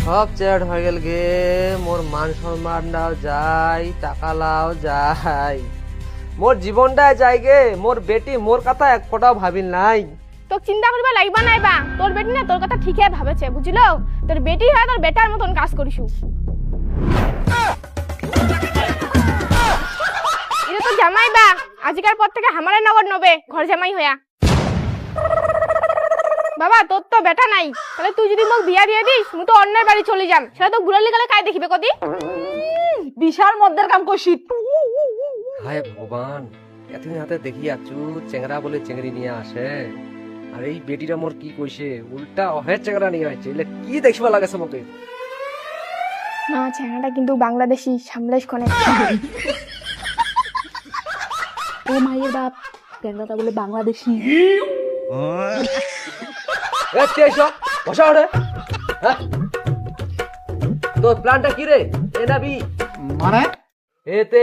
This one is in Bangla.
সব চেট হয়ে গেল গে, মোর মান সম্মানটাও যাই, টাকালাও যাই, মোর জীবনটাই যাই গে। মোর বেটি মোর কথা এক ফোঁটাও ভাবিল নাই। তো চিন্তা করিবা লাগবা নাইবা, তোর বেটি না তোর কথা ঠিকই ভাবেছে, বুঝলো? তোর বেটি হয় তোর বেটার মতন কাজ করিসু। এটা তো জামাই বা, আজকের পর থেকে আমারে নগদ নবে ঘর জামাই হইয়া। বাবা তোর তো বেটা নাই, তাহলে তুই যদি মোক বিয়া দিয়ে দিস মু তো অন্যের বাড়ি চলে যাম, সেটা তো বুড়ালি গেলে কাই দেখিবে কদি। বিশাল মদ্দের কাম করছিস। হায় ভগবান, এতদিন হাতে দেখি আছু চেংরা বলে চেংড়ি নিয়ে আসে, আর এই বেটিটা মোর কি কইছে, উল্টা অহে চেংরা নিয়ে আসছে। এলে কি দেখবা লাগেছে মতে। মা ছেনাটা কিন্তু বাংলাদেশি সামলেশ কোনে। ও মায়ের বাপ, প্যান্ডাটা বলে বাংলাদেশি। বসা ওরে। তোর প্ল্যানটা কি রে? এ নাবি মানে এতে